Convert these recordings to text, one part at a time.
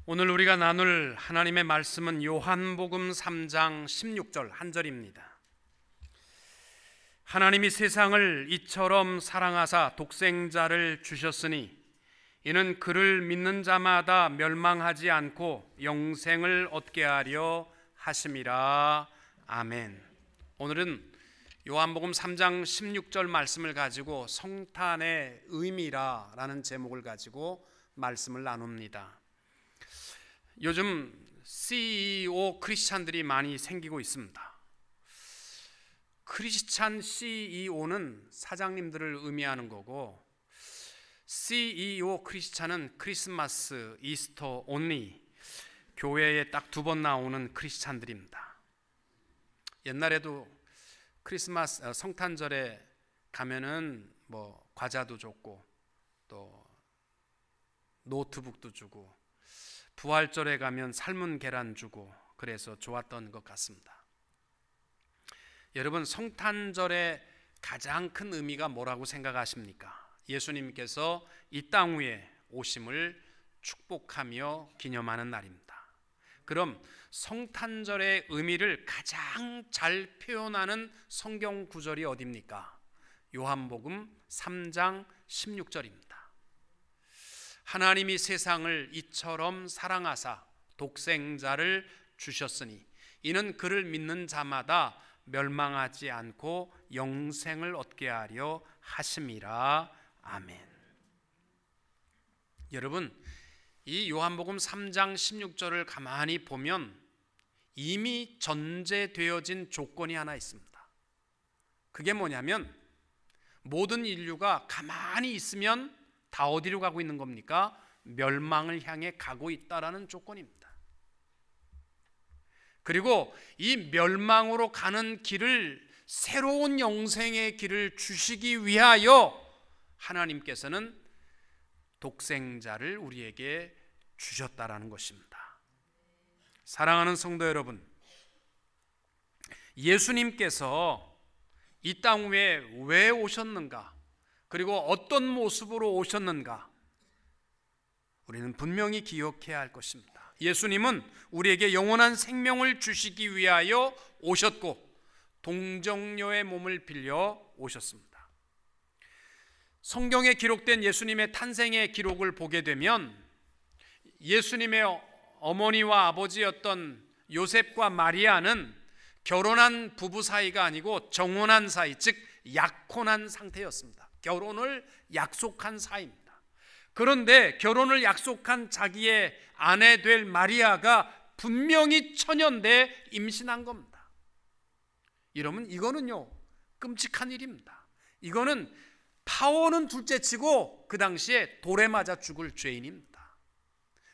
오늘 우리가 나눌 하나님의 말씀은 요한복음 3장 16절 한 절입니다. 하나님이 세상을 이처럼 사랑하사 독생자를 주셨으니 이는 그를 믿는 자마다 멸망하지 않고 영생을 얻게 하려 하심이라. 아멘. 오늘은 요한복음 3장 16절 말씀을 가지고 성탄의 의미라라는 제목을 가지고 말씀을 나눕니다. 요즘 CEO 크리스찬들이 많이 생기고 있습니다. 크리스찬 CEO는 사장님들을 의미하는 거고, CEO 크리스찬은 크리스마스, 이스터 온리, 교회에 딱 2번 나오는 크리스찬들입니다. 옛날에도 크리스마스 성탄절에 가면은 뭐 과자도 줬고 또 노트북도 주고, 부활절에 가면 삶은 계란 주고, 그래서 좋았던 것 같습니다. 여러분, 성탄절의 가장 큰 의미가 뭐라고 생각하십니까? 예수님께서 이 땅 위에 오심을 축복하며 기념하는 날입니다. 그럼 성탄절의 의미를 가장 잘 표현하는 성경 구절이 어디입니까? 요한복음 3장 16절입니다. 하나님이 세상을 이처럼 사랑하사 독생자를 주셨으니 이는 그를 믿는 자마다 멸망하지 않고 영생을 얻게 하려 하심이라. 아멘. 여러분, 이 요한복음 3장 16절을 가만히 보면 이미 전제되어진 조건이 하나 있습니다. 그게 뭐냐면, 모든 인류가 가만히 있으면 다 어디로 가고 있는 겁니까? 멸망을 향해 가고 있다라는 조건입니다. 그리고 이 멸망으로 가는 길을, 새로운 영생의 길을 주시기 위하여 하나님께서는 독생자를 우리에게 주셨다라는 것입니다. 사랑하는 성도 여러분, 예수님께서 이 땅 위에 왜 오셨는가, 그리고 어떤 모습으로 오셨는가, 우리는 분명히 기억해야 할 것입니다. 예수님은 우리에게 영원한 생명을 주시기 위하여 오셨고 동정녀의 몸을 빌려 오셨습니다. 성경에 기록된 예수님의 탄생의 기록을 보게 되면 예수님의 어머니와 아버지였던 요셉과 마리아는 결혼한 부부 사이가 아니고 정혼한 사이, 즉 약혼한 상태였습니다. 결혼을 약속한 사이입니다. 그런데 결혼을 약속한 자기의 아내 될 마리아가 분명히 처녀인데 임신한 겁니다. 이러면 이거는요, 끔찍한 일입니다. 이거는 파혼은 둘째치고 그 당시에 돌에 맞아 죽을 죄인입니다.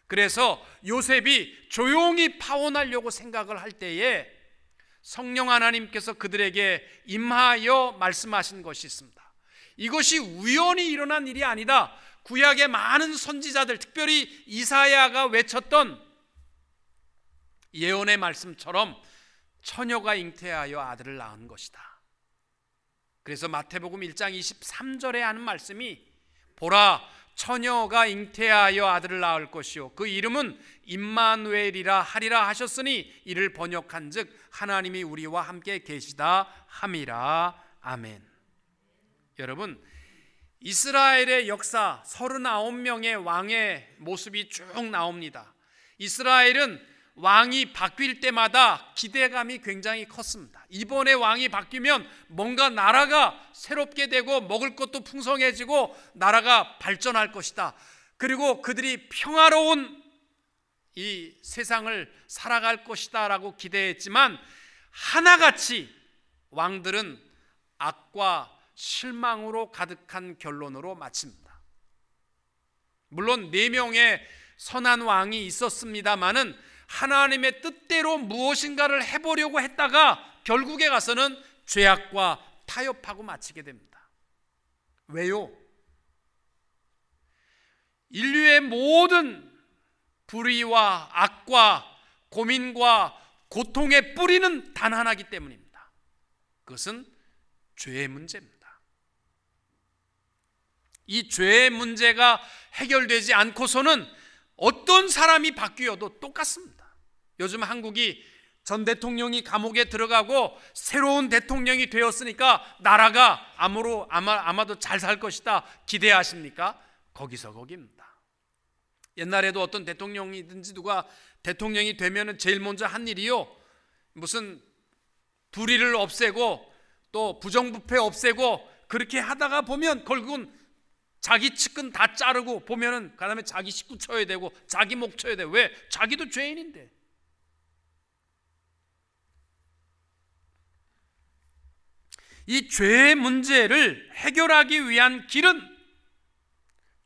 그래서 요셉이 조용히 파혼하려고 생각을 할 때에 성령 하나님께서 그들에게 임하여 말씀하신 것이 있습니다. 이것이 우연히 일어난 일이 아니다. 구약의 많은 선지자들, 특별히 이사야가 외쳤던 예언의 말씀처럼 처녀가 잉태하여 아들을 낳은 것이다. 그래서 마태복음 1장 23절에 하는 말씀이, 보라, 처녀가 잉태하여 아들을 낳을 것이요 그 이름은 임마누엘이라 하리라 하셨으니 이를 번역한즉 하나님이 우리와 함께 계시다 함이라. 아멘. 여러분, 이스라엘의 역사 39명의 왕의 모습이 쭉 나옵니다. 이스라엘은 왕이 바뀔 때마다 기대감이 굉장히 컸습니다. 이번에 왕이 바뀌면 뭔가 나라가 새롭게 되고 먹을 것도 풍성해지고 나라가 발전할 것이다. 그리고 그들이 평화로운 이 세상을 살아갈 것이다 라고 기대했지만, 하나같이 왕들은 악과 실망으로 가득한 결론으로 마칩니다. 물론 4명의 선한 왕이 있었습니다마는 하나님의 뜻대로 무엇인가를 해보려고 했다가 결국에 가서는 죄악과 타협하고 마치게 됩니다. 왜요? 인류의 모든 불의와 악과 고민과 고통의 뿌리는 단 하나이기 때문입니다. 그것은 죄의 문제입니다. 이 죄의 문제가 해결되지 않고서는 어떤 사람이 바뀌어도 똑같습니다. 요즘 한국이 전 대통령이 감옥에 들어가고 새로운 대통령이 되었으니까 나라가 아마도 잘 살 것이다 기대하십니까? 거기서 거기입니다. 옛날에도 어떤 대통령이든지 누가 대통령이 되면 제일 먼저 한 일이요, 무슨 불의를 없애고 또 부정부패 없애고, 그렇게 하다가 보면 결국은 자기 측근 다 자르고 보면은 그다음에 자기 식구 쳐야 되고 자기 목 쳐야 돼. 왜? 자기도 죄인인데. 이 죄의 문제를 해결하기 위한 길은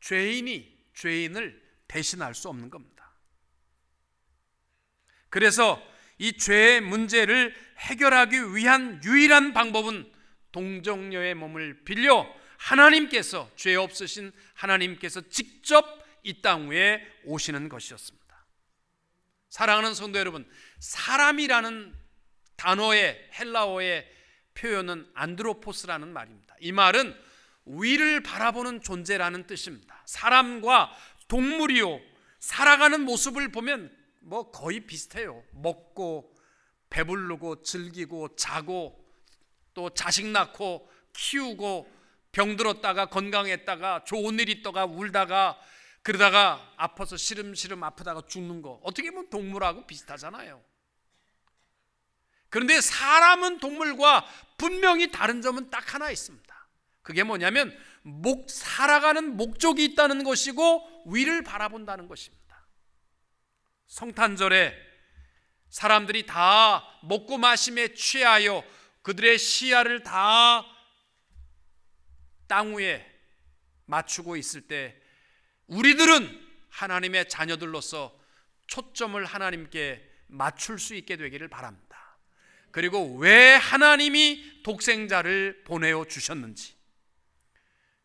죄인이 죄인을 대신할 수 없는 겁니다. 그래서 이 죄의 문제를 해결하기 위한 유일한 방법은 동정녀의 몸을 빌려 하나님께서, 죄 없으신 하나님께서 직접 이 땅 위에 오시는 것이었습니다. 사랑하는 성도 여러분, 사람이라는 단어의 헬라어의 표현은 안드로포스라는 말입니다. 이 말은 위를 바라보는 존재라는 뜻입니다. 사람과 동물이요, 살아가는 모습을 보면 뭐 거의 비슷해요. 먹고 배부르고 즐기고 자고 또 자식 낳고 키우고 병들었다가 건강했다가 좋은 일 있다가 울다가 그러다가 아파서 시름시름 아프다가 죽는 거, 어떻게 보면 동물하고 비슷하잖아요. 그런데 사람은 동물과 분명히 다른 점은 딱 하나 있습니다. 그게 뭐냐면 살아가는 목적이 있다는 것이고 위를 바라본다는 것입니다. 성탄절에 사람들이 다 먹고 마심에 취하여 그들의 시야를 다 땅 위에 맞추고 있을 때 우리들은 하나님의 자녀들로서 초점을 하나님께 맞출 수 있게 되기를 바랍니다. 그리고 왜 하나님이 독생자를 보내어 주셨는지,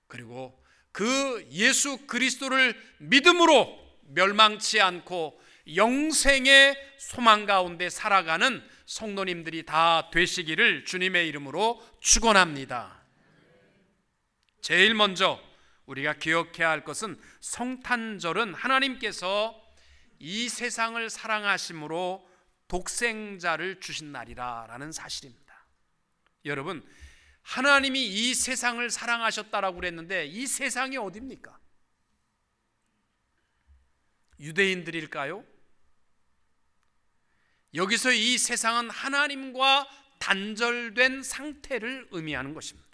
그리고 그 예수 그리스도를 믿음으로 멸망치 않고 영생의 소망 가운데 살아가는 성도님들이 다 되시기를 주님의 이름으로 축원합니다. 제일 먼저 우리가 기억해야 할 것은 성탄절은 하나님께서 이 세상을 사랑하심으로 독생자를 주신 날이라는 사실입니다. 여러분, 하나님이 이 세상을 사랑하셨다라고 그랬는데 이 세상이 어디입니까? 유대인들일까요? 여기서 이 세상은 하나님과 단절된 상태를 의미하는 것입니다.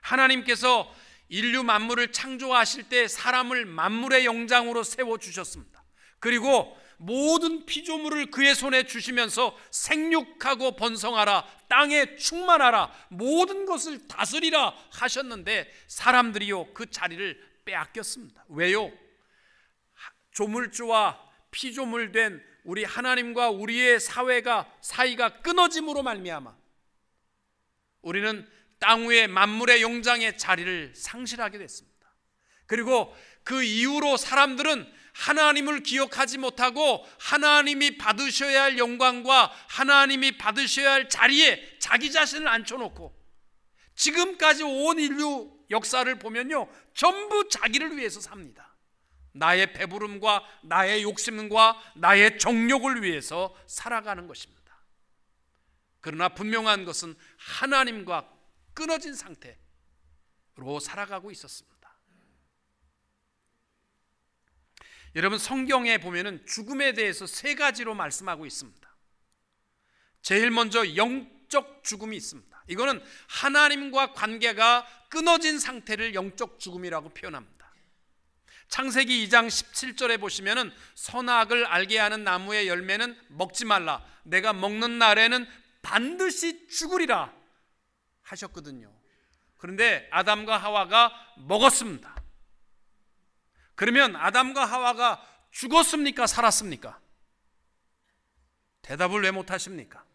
하나님께서 인류 만물을 창조하실 때 사람을 만물의 영장으로 세워주셨습니다. 그리고 모든 피조물을 그의 손에 주시면서 생육하고 번성하라, 땅에 충만하라, 모든 것을 다스리라 하셨는데 사람들이요 그 자리를 빼앗겼습니다. 왜요? 조물주와 피조물 된 우리 하나님과 우리의 사이가 끊어짐으로 말미암아 우리는 땅 위에 만물의 영장의 자리를 상실하게 됐습니다. 그리고 그 이후로 사람들은 하나님을 기억하지 못하고 하나님이 받으셔야 할 영광과 하나님이 받으셔야 할 자리에 자기 자신을 앉혀놓고 지금까지 온 인류 역사를 보면요 전부 자기를 위해서 삽니다. 나의 배부름과 나의 욕심과 나의 정욕을 위해서 살아가는 것입니다. 그러나 분명한 것은 하나님과 끊어진 상태로 살아가고 있었습니다. 여러분, 성경에 보면은 죽음에 대해서 세 가지로 말씀하고 있습니다. 제일 먼저 영적 죽음이 있습니다. 이거는 하나님과 관계가 끊어진 상태를 영적 죽음이라고 표현합니다. 창세기 2장 17절에 보시면은 선악을 알게 하는 나무의 열매는 먹지 말라, 내가 먹는 날에는 반드시 죽으리라 하셨거든요. 그런데 아담과 하와가 먹었습니다. 그러면 아담과 하와가 죽었습니까? 살았습니까? 대답을 왜 못하십니까?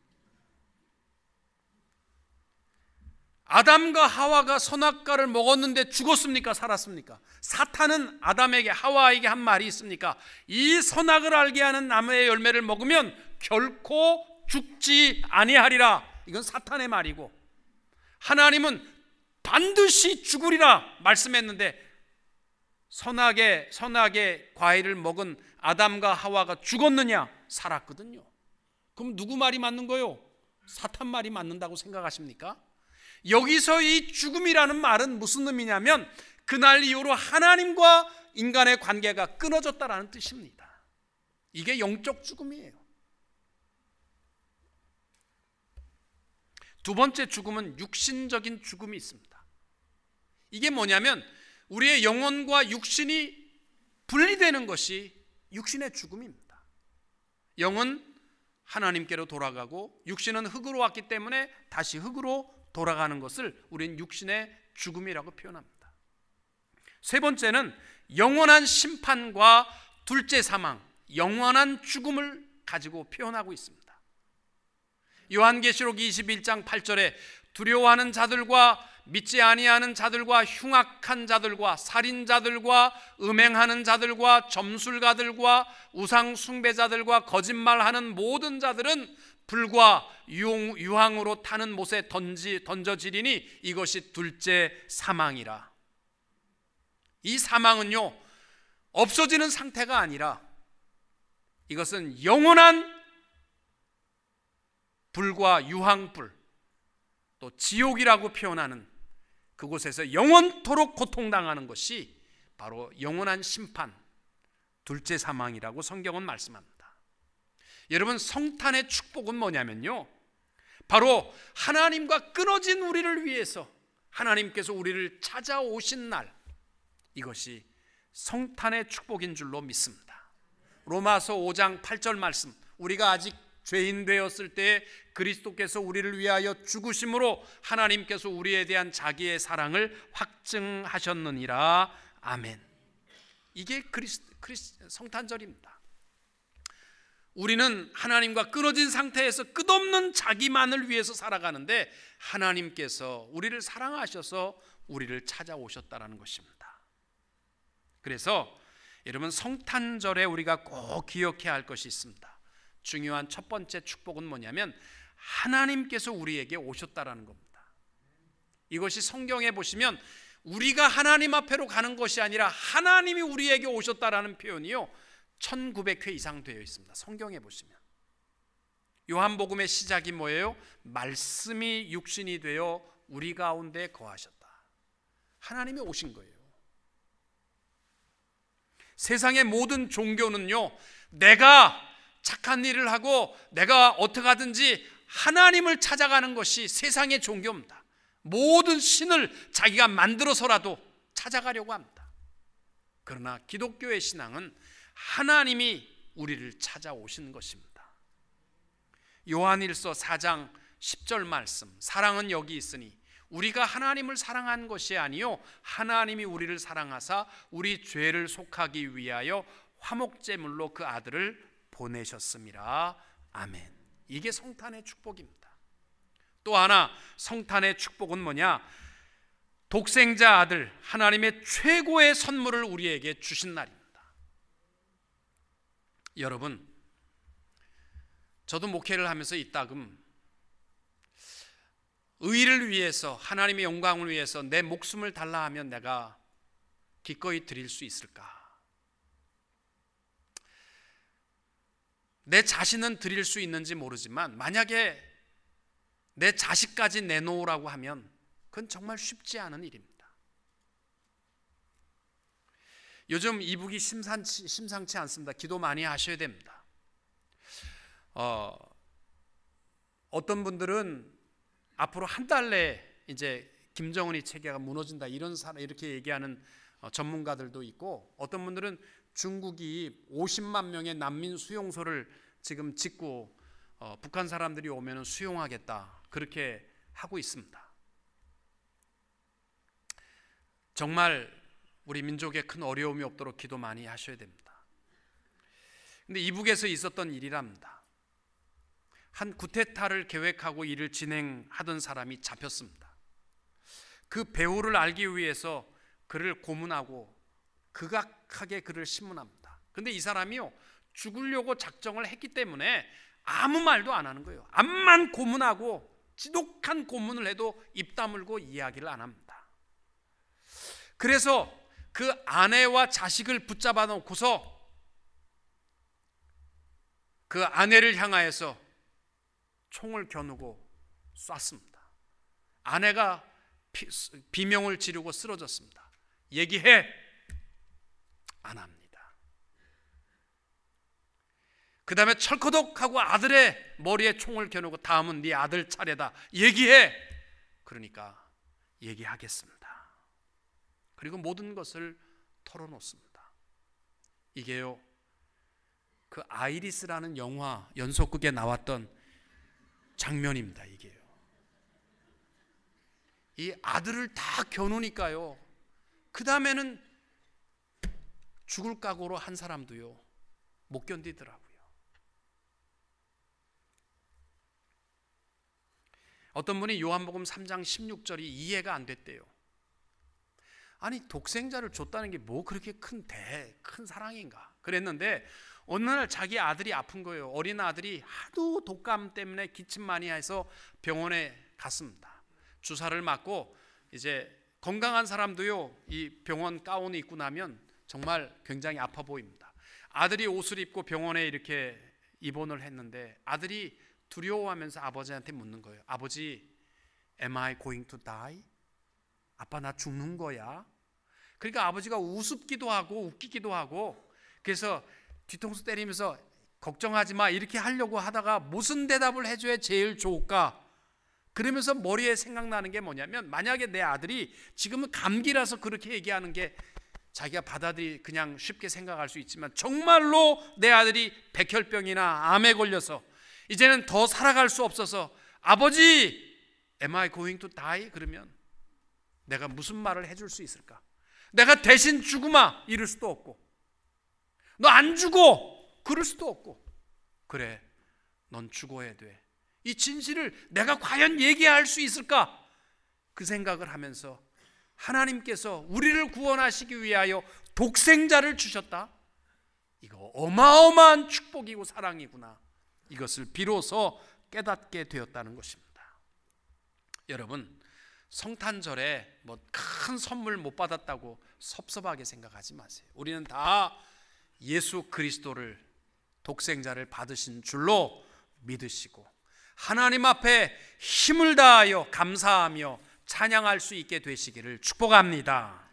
아담과 하와가 선악과를 먹었는데 죽었습니까? 살았습니까? 사탄은 아담에게 하와에게 한 말이 있습니까? 이 선악을 알게 하는 나무의 열매를 먹으면 결코 죽지 아니하리라. 이건 사탄의 말이고, 하나님은 반드시 죽으리라 말씀했는데 선악의 과일을 먹은 아담과 하와가 죽었느냐? 살았거든요. 그럼 누구 말이 맞는 거요? 사탄 말이 맞는다고 생각하십니까? 여기서 이 죽음이라는 말은 무슨 의미냐면 그날 이후로 하나님과 인간의 관계가 끊어졌다라는 뜻입니다. 이게 영적 죽음이에요. 두 번째 죽음은 육신적인 죽음이 있습니다. 이게 뭐냐면 우리의 영혼과 육신이 분리되는 것이 육신의 죽음입니다. 영은 하나님께로 돌아가고 육신은 흙으로 왔기 때문에 다시 흙으로 돌아가는 것을 우리는 육신의 죽음이라고 표현합니다. 세 번째는 영원한 심판과 둘째 사망, 영원한 죽음을 가지고 표현하고 있습니다. 요한계시록 21장 8절에 두려워하는 자들과 믿지 아니하는 자들과 흉악한 자들과 살인자들과 음행하는 자들과 점술가들과 우상 숭배자들과 거짓말하는 모든 자들은 불과 유황으로 타는 못에 던져지리니 이것이 둘째 사망이라. 이 사망은요, 없어지는 상태가 아니라 이것은 영원한 불과 유황불, 또 지옥이라고 표현하는 그곳에서 영원토록 고통당하는 것이 바로 영원한 심판, 둘째 사망이라고 성경은 말씀합니다. 여러분, 성탄의 축복은 뭐냐면요, 바로 하나님과 끊어진 우리를 위해서 하나님께서 우리를 찾아오신 날, 이것이 성탄의 축복인 줄로 믿습니다. 로마서 5장 8절 말씀, 우리가 아직 죄인 되었을 때 그리스도께서 우리를 위하여 죽으심으로 하나님께서 우리에 대한 자기의 사랑을 확증하셨느니라. 아멘. 이게 성탄절입니다. 우리는 하나님과 끊어진 상태에서 끝없는 자기만을 위해서 살아가는데 하나님께서 우리를 사랑하셔서 우리를 찾아오셨다는 것입니다. 그래서 여러분, 성탄절에 우리가 꼭 기억해야 할 것이 있습니다. 중요한 첫 번째 축복은 뭐냐면 하나님께서 우리에게 오셨다라는 겁니다. 이것이 성경에 보시면 우리가 하나님 앞에로 가는 것이 아니라 하나님이 우리에게 오셨다라는 표현이요, 1900회 이상 되어 있습니다. 성경에 보시면 요한복음의 시작이 뭐예요? 말씀이 육신이 되어 우리 가운데 거하셨다. 하나님이 오신 거예요. 세상의 모든 종교는요, 내가 착한 일을 하고 내가 어떻게 하든지 하나님을 찾아가는 것이 세상의 종교입니다. 모든 신을 자기가 만들어서라도 찾아가려고 합니다. 그러나 기독교의 신앙은 하나님이 우리를 찾아오시는 것입니다. 요한일서 4장 10절 말씀, 사랑은 여기 있으니 우리가 하나님을 사랑한 것이 아니요 하나님이 우리를 사랑하사 우리 죄를 속하기 위하여 화목제물로 그 아들을 보내셨음이라. 아멘. 이게 성탄의 축복입니다. 또 하나 성탄의 축복은 뭐냐? 독생자 아들 하나님의 최고의 선물을 우리에게 주신 날입니다. 여러분, 저도 목회를 하면서 이따금 의를 위해서, 하나님의 영광을 위해서 내 목숨을 달라 하면 내가 기꺼이 드릴 수 있을까? 내 자신은 드릴 수 있는지 모르지만 만약에 내 자식까지 내놓으라고 하면 그건 정말 쉽지 않은 일입니다. 요즘 이북이 심상치 않습니다. 기도 많이 하셔야 됩니다. 어떤 분들은 앞으로 한 달 내에 이제 김정은이 체계가 무너진다 이렇게 얘기하는 전문가들도 있고, 어떤 분들은 중국이 50만 명의 난민 수용소를 지금 짓고 북한 사람들이 오면 수용하겠다 그렇게 하고 있습니다. 정말 우리 민족에 큰 어려움이 없도록 기도 많이 하셔야 됩니다. 근데 이북에서 있었던 일이랍니다. 한 쿠데타를 계획하고 일을 진행하던 사람이 잡혔습니다. 그 배후를 알기 위해서 그를 고문하고 극악하게 그를 신문합니다. 근데 이 사람이요, 죽으려고 작정을 했기 때문에 아무 말도 안 하는 거예요. 암만 고문하고 지독한 고문을 해도 입 다물고 이야기를 안 합니다. 그래서 그 아내와 자식을 붙잡아 놓고서 그 아내를 향하여서 총을 겨누고 쐈습니다. 아내가 비명을 지르고 쓰러졌습니다. 얘기해! 안 합니다. 그 다음에 철커덕하고 아들의 머리에 총을 겨누고 다음은 네 아들 차례다. 얘기해! 그러니까 얘기하겠습니다. 그리고 모든 것을 털어놓습니다. 이게요, 그 아이리스라는 영화 연속극에 나왔던 장면입니다. 이게요. 이 아들을 다 겨누니까요, 그 다음에는 죽을 각오로 한 사람도요 못 견디더라고요. 어떤 분이 요한복음 3장 16절이 이해가 안 됐대요. 아니, 독생자를 줬다는 게 뭐 그렇게 큰 사랑인가 그랬는데, 어느 날 자기 아들이 아픈 거예요. 어린 아들이 하도 독감 때문에 기침 많이 해서 병원에 갔습니다. 주사를 맞고 이제 건강한 사람도요 이 병원 가운을 입고 나면 정말 굉장히 아파 보입니다. 아들이 옷을 입고 병원에 이렇게 입원을 했는데 아들이 두려워하면서 아버지한테 묻는 거예요. 아버지, am I going to die? 아빠 나 죽는 거야? 그러니까 아버지가 우습기도 하고 웃기기도 하고, 그래서 뒤통수 때리면서 걱정하지 마 이렇게 하려고 하다가 무슨 대답을 해줘야 제일 좋을까? 그러면서 머리에 생각나는 게 뭐냐면, 만약에 내 아들이 지금은 감기라서 그렇게 얘기하는 게 자기가 받아들이 그냥 쉽게 생각할 수 있지만, 정말로 내 아들이 백혈병이나 암에 걸려서 이제는 더 살아갈 수 없어서 아버지, am I going to die? 그러면 내가 무슨 말을 해줄 수 있을까? 내가 대신 죽으마 이럴 수도 없고, 너 안 죽어 그럴 수도 없고, 그래 넌 죽어야 돼, 이 진실을 내가 과연 얘기할 수 있을까? 그 생각을 하면서 하나님께서 우리를 구원하시기 위하여 독생자를 주셨다. 이거 어마어마한 축복이고 사랑이구나. 이것을 비로소 깨닫게 되었다는 것입니다. 여러분, 성탄절에 뭐 큰 선물 못 받았다고 섭섭하게 생각하지 마세요. 우리는 다 예수 그리스도를, 독생자를 받으신 줄로 믿으시고 하나님 앞에 힘을 다하여 감사하며 찬양할 수 있게 되시기를 축복합니다.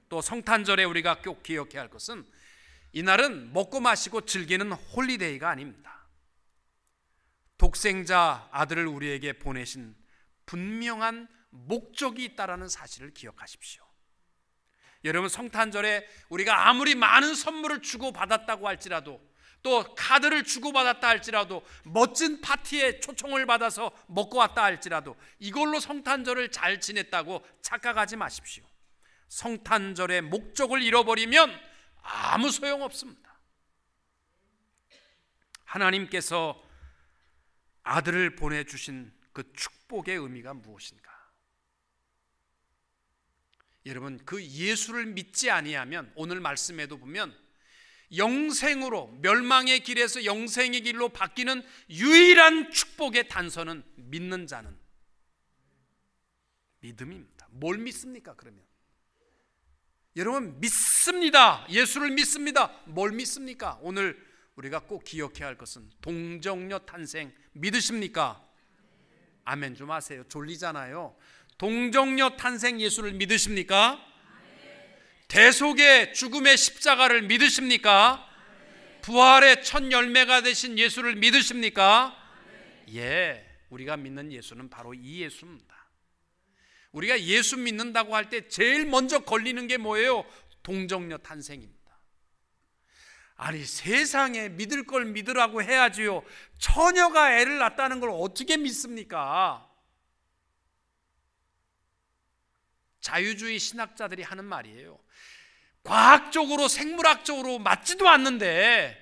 또 성탄절에 우리가 꼭 기억해야 할 것은, 이날은 먹고 마시고 즐기는 홀리데이가 아닙니다. 독생자 아들을 우리에게 보내신 분명한 목적이 있다는 사실을 기억하십시오. 여러분, 성탄절에 우리가 아무리 많은 선물을 주고받았다고 할지라도, 또 카드를 주고받았다 할지라도, 멋진 파티에 초청을 받아서 먹고 왔다 할지라도 이걸로 성탄절을 잘 지냈다고 착각하지 마십시오. 성탄절의 목적을 잃어버리면 아무 소용없습니다. 하나님께서 아들을 보내주신 그 축복의 의미가 무엇인가? 여러분, 그 예수를 믿지 아니하면, 오늘 말씀에도 보면 영생으로, 멸망의 길에서 영생의 길로 바뀌는 유일한 축복의 단서는 믿는 자는 믿음입니다. 뭘 믿습니까? 그러면 여러분, 믿습니다. 예수를 믿습니다. 뭘 믿습니까? 오늘 우리가 꼭 기억해야 할 것은 동정녀 탄생 믿으십니까? 아멘 좀 하세요. 졸리잖아요. 동정녀 탄생 예수를 믿으십니까? 대속의 죽음의 십자가를 믿으십니까? 부활의 첫 열매가 되신 예수를 믿으십니까? 예, 우리가 믿는 예수는 바로 이 예수입니다. 우리가 예수 믿는다고 할 때 제일 먼저 걸리는 게 뭐예요? 동정녀 탄생입니다. 아니, 세상에 믿을 걸 믿으라고 해야지요. 처녀가 애를 낳았다는 걸 어떻게 믿습니까? 자유주의 신학자들이 하는 말이에요. 과학적으로, 생물학적으로 맞지도 않는데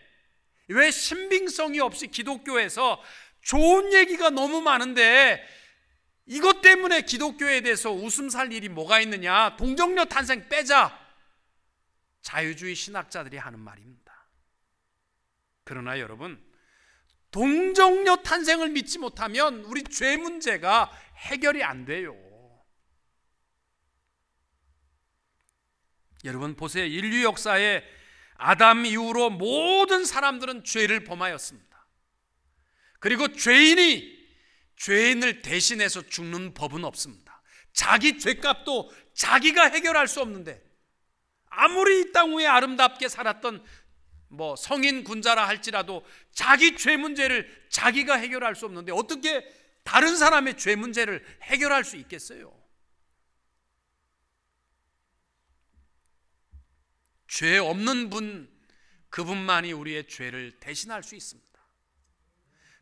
왜 신빙성이 없이 기독교에서 좋은 얘기가 너무 많은데 이것 때문에 기독교에 대해서 웃음 살 일이 뭐가 있느냐? 동정녀 탄생 빼자. 자유주의 신학자들이 하는 말입니다. 그러나 여러분, 동정녀 탄생을 믿지 못하면 우리 죄 문제가 해결이 안 돼요. 여러분 보세요. 인류 역사에 아담 이후로 모든 사람들은 죄를 범하였습니다. 그리고 죄인을 대신해서 죽는 법은 없습니다. 자기 죄값도 자기가 해결할 수 없는데, 아무리 이 땅 위에 아름답게 살았던 성인 군자라 할지라도 자기 죄 문제를 자기가 해결할 수 없는데 어떻게 다른 사람의 죄 문제를 해결할 수 있겠어요? 죄 없는 분, 그분만이 우리의 죄를 대신할 수 있습니다.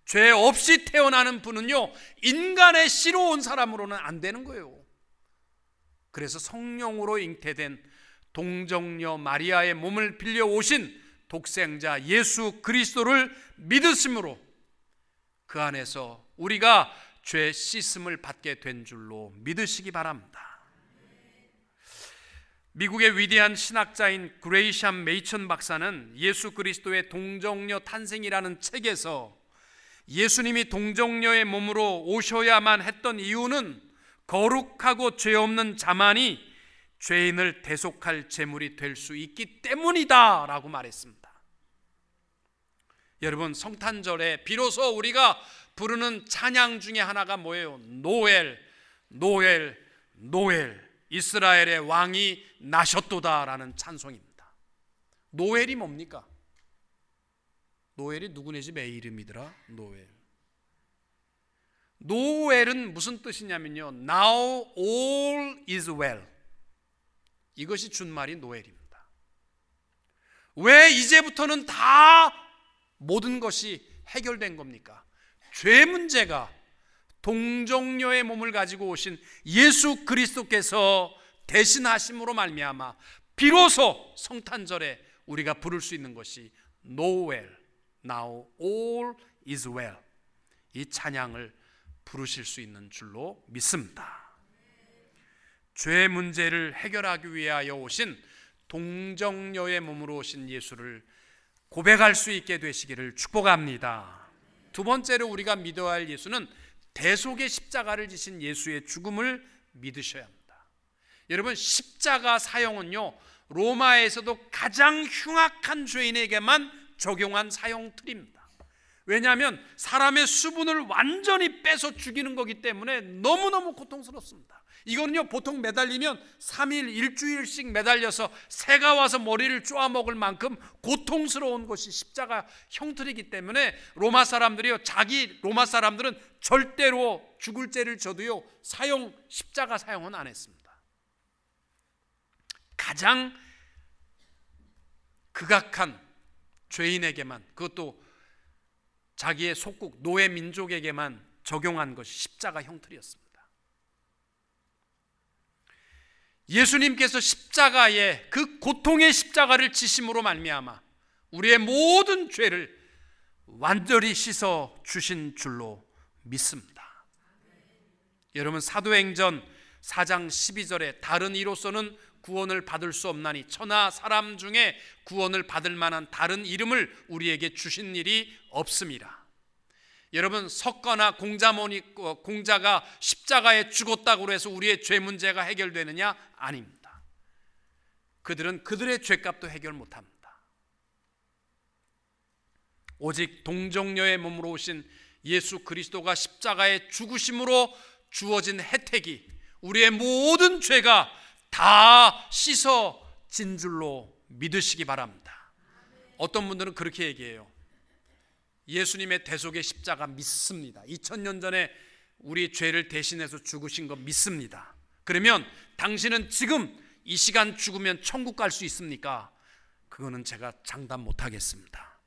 죄 없이 태어나는 분은요, 인간의 씨로 온 사람으로는 안 되는 거예요. 그래서 성령으로 잉태된 동정녀 마리아의 몸을 빌려 오신 독생자 예수 그리스도를 믿으심으로 그 안에서 우리가 죄 씻음을 받게 된 줄로 믿으시기 바랍니다. 미국의 위대한 신학자인 그레이샴 메이천 박사는 예수 그리스도의 동정녀 탄생이라는 책에서 예수님이 동정녀의 몸으로 오셔야만 했던 이유는 거룩하고 죄 없는 자만이 죄인을 대속할 제물이 될 수 있기 때문이다 라고 말했습니다. 여러분, 성탄절에 비로소 우리가 부르는 찬양 중에 하나가 뭐예요? 노엘, 노엘, 노엘, 이스라엘의 왕이 나셨도다 라는 찬송입니다. 노엘이 뭡니까? 노엘이 누구네 집의 이름이더라? 노엘은 무슨 뜻이냐면요, Now all is well. 이것이 준말이 노엘입니다. 왜 이제부터는 다 모든 것이 해결된 겁니까? 죄 문제가 동정녀의 몸을 가지고 오신 예수 그리스도께서 대신하심으로 말미암아 비로소 성탄절에 우리가 부를 수 있는 것이 노엘, Now all is well, 이 찬양을 부르실 수 있는 줄로 믿습니다. 죄 문제를 해결하기 위하여 오신 동정녀의 몸으로 오신 예수를 고백할 수 있게 되시기를 축복합니다. 두 번째로 우리가 믿어야 할 예수는 대속의 십자가를 지신 예수의 죽음을 믿으셔야 합니다. 여러분, 십자가 사형은요, 로마에서도 가장 흉악한 죄인에게만 적용한 사형 틀입니다. 왜냐하면 사람의 수분을 완전히 빼서 죽이는 거기 때문에 너무너무 고통스럽습니다. 이거는요, 보통 매달리면 3일, 일주일씩 매달려서 새가 와서 머리를 쪼아먹을 만큼 고통스러운 것이 십자가 형틀이기 때문에 로마 사람들은 절대로 죽을 죄를 져도요, 십자가 사형은 안 했습니다. 가장 극악한 죄인에게만, 그것도 자기의 속국 노예 민족에게만 적용한 것이 십자가 형틀이었습니다. 예수님께서 십자가에 그 고통의 십자가를 지심으로 말미암아 우리의 모든 죄를 완전히 씻어 주신 줄로 믿습니다. 여러분, 사도행전 4장 12절에 다른 이로서는 구원을 받을 수 없나니 천하 사람 중에 구원을 받을 만한 다른 이름을 우리에게 주신 일이 없음이라. 여러분, 석가나 공자가 십자가에 죽었다고 해서 우리의 죄 문제가 해결되느냐? 아닙니다. 그들은 그들의 죄값도 해결 못합니다. 오직 동정녀의 몸으로 오신 예수 그리스도가 십자가에 죽으심으로 주어진 혜택이 우리의 모든 죄가 다 씻어진 줄로 믿으시기 바랍니다. 어떤 분들은 그렇게 얘기해요. 예수님의 대속의 십자가 믿습니다. 2000년 전에 우리 죄를 대신해서 죽으신 거 믿습니다. 그러면 당신은 지금 이 시간 죽으면 천국 갈 수 있습니까? 그거는 제가 장담 못하겠습니다.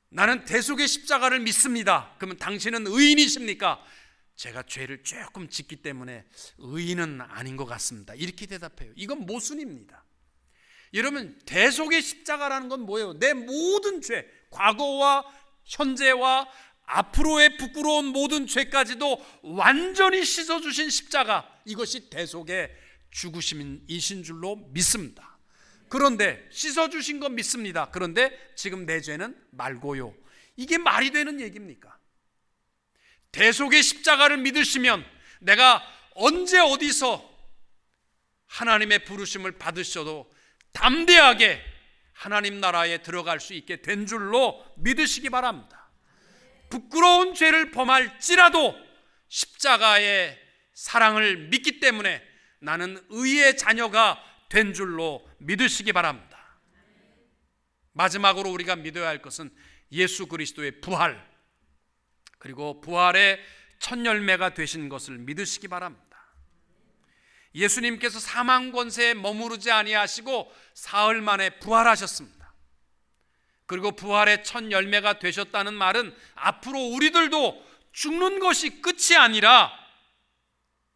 나는 대속의 십자가를 믿습니다. 그러면 당신은 의인이십니까? 제가 죄를 조금 짓기 때문에 의인은 아닌 것 같습니다. 이렇게 대답해요. 이건 모순입니다. 여러분, 대속의 십자가라는 건 뭐예요? 내 모든 죄, 과거와 현재와 앞으로의 부끄러운 모든 죄까지도 완전히 씻어주신 십자가, 이것이 대속의 죽으심이신 줄로 믿습니다. 그런데 씻어주신 건 믿습니다. 그런데 지금 내 죄는 말고요. 이게 말이 되는 얘기입니까? 대속의 십자가를 믿으시면 내가 언제 어디서 하나님의 부르심을 받으셔도 담대하게 하나님 나라에 들어갈 수 있게 된 줄로 믿으시기 바랍니다. 부끄러운 죄를 범할지라도 십자가의 사랑을 믿기 때문에 나는 의의 자녀가 된 줄로 믿으시기 바랍니다. 마지막으로 우리가 믿어야 할 것은 예수 그리스도의 부활, 그리고 부활의 첫 열매가 되신 것을 믿으시기 바랍니다. 예수님께서 사망 권세에 머무르지 아니하시고 사흘 만에 부활하셨습니다. 그리고 부활의 첫 열매가 되셨다는 말은 앞으로 우리들도 죽는 것이 끝이 아니라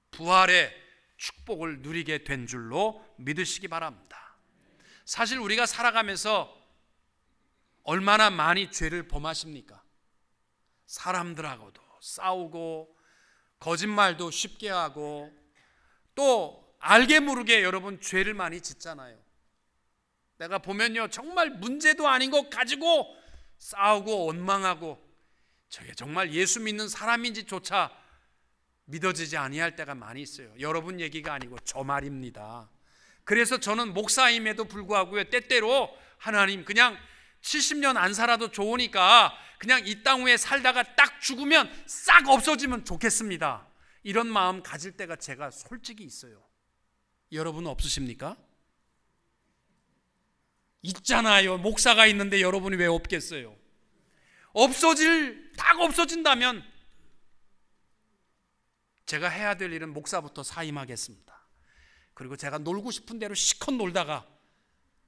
부활의 축복을 누리게 된 줄로 믿으시기 바랍니다. 사실 우리가 살아가면서 얼마나 많이 죄를 범하십니까? 사람들하고도 싸우고 거짓말도 쉽게 하고 또 알게 모르게 여러분 죄를 많이 짓잖아요. 내가 보면요, 정말 문제도 아닌 것 가지고 싸우고 원망하고 저게 정말 예수 믿는 사람인지조차 믿어지지 아니할 때가 많이 있어요. 여러분 얘기가 아니고 저 말입니다. 그래서 저는 목사임에도 불구하고요, 때때로 하나님 그냥 70년 안 살아도 좋으니까 그냥 이 땅 위에 살다가 딱 죽으면 싹 없어지면 좋겠습니다, 이런 마음 가질 때가 제가 솔직히 있어요. 여러분은 없으십니까? 있잖아요. 목사가 있는데 여러분이 왜 없겠어요? 딱 없어진다면 제가 해야 될 일은 목사부터 사임하겠습니다. 그리고 제가 놀고 싶은 대로 실컷 놀다가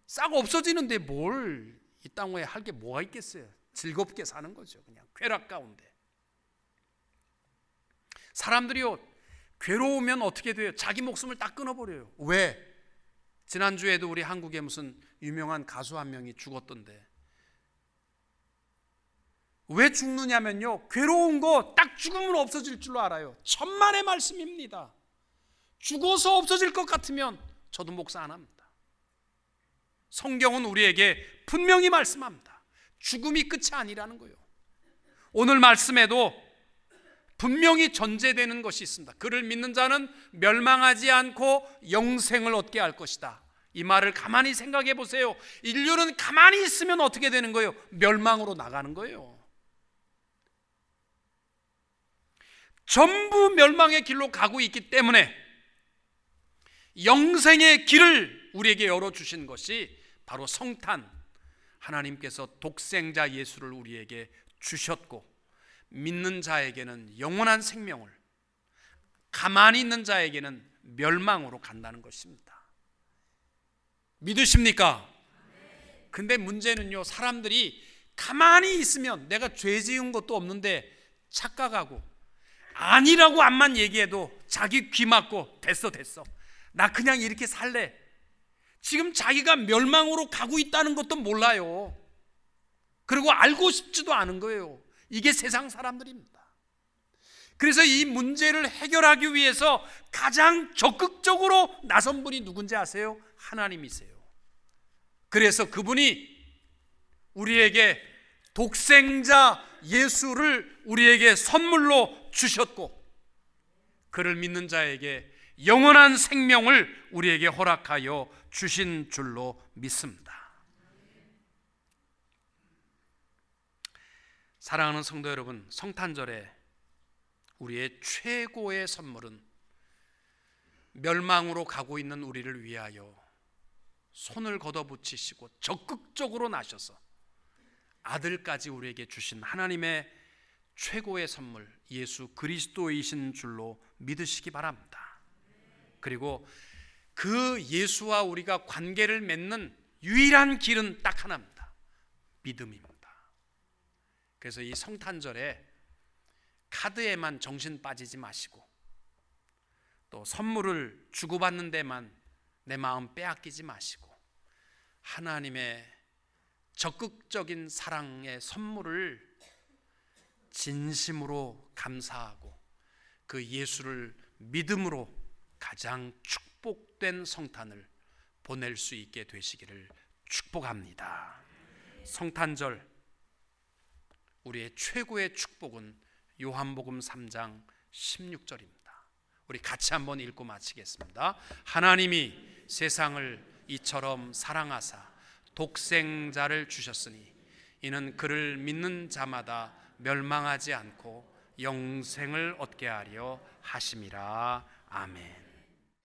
싹 없어지는데 뭘 이 땅 위에 할 게 뭐가 있겠어요? 즐겁게 사는 거죠. 그냥 쾌락 가운데. 사람들이요, 괴로우면 어떻게 돼요? 자기 목숨을 딱 끊어버려요. 왜? 지난주에도 우리 한국에 무슨 유명한 가수 한 명이 죽었던데, 왜 죽느냐면요, 괴로운 거 딱 죽으면 없어질 줄로 알아요. 천만의 말씀입니다. 죽어서 없어질 것 같으면 저도 목사 안 합니다. 성경은 우리에게 분명히 말씀합니다. 죽음이 끝이 아니라는 거예요. 오늘 말씀에도 분명히 전제되는 것이 있습니다. 그를 믿는 자는 멸망하지 않고 영생을 얻게 할 것이다. 이 말을 가만히 생각해 보세요. 인류는 가만히 있으면 어떻게 되는 거예요? 멸망으로 나가는 거예요. 전부 멸망의 길로 가고 있기 때문에 영생의 길을 우리에게 열어주신 것이 바로 성탄, 하나님께서 독생자 예수를 우리에게 주셨고, 믿는 자에게는 영원한 생명을, 가만히 있는 자에게는 멸망으로 간다는 것입니다. 믿으십니까? 근데 문제는요, 사람들이 가만히 있으면 내가 죄 지은 것도 없는데 착각하고, 아니라고 암만 얘기해도 자기 귀 막고 됐어 나 그냥 이렇게 살래. 지금 자기가 멸망으로 가고 있다는 것도 몰라요. 그리고 알고 싶지도 않은 거예요. 이게 세상 사람들입니다. 그래서 이 문제를 해결하기 위해서 가장 적극적으로 나선 분이 누군지 아세요? 하나님이세요. 그래서 그분이 우리에게 독생자 예수를 우리에게 선물로 주셨고, 그를 믿는 자에게 영원한 생명을 우리에게 허락하여 주신 줄로 믿습니다. 사랑하는 성도 여러분, 성탄절에 우리의 최고의 선물은 멸망으로 가고 있는 우리를 위하여 손을 걷어붙이시고 적극적으로 나셔서 아들까지 우리에게 주신 하나님의 최고의 선물, 예수 그리스도이신 줄로 믿으시기 바랍니다. 그리고 그 예수와 우리가 관계를 맺는 유일한 길은 딱 하나입니다. 믿음입니다. 그래서 이 성탄절에 카드에만 정신 빠지지 마시고, 또 선물을 주고받는 데만 내 마음 빼앗기지 마시고, 하나님의 적극적인 사랑의 선물을 진심으로 감사하고 그 예수를 믿음으로 가장 축복된 성탄을 보낼 수 있게 되시기를 축복합니다. 성탄절 우리의 최고의 축복은 요한복음 3장 16절입니다. 우리 같이 한번 읽고 마치겠습니다. 하나님이 세상을 이처럼 사랑하사 독생자를 주셨으니 이는 그를 믿는 자마다 멸망하지 않고 영생을 얻게 하려 하심이라. 아멘.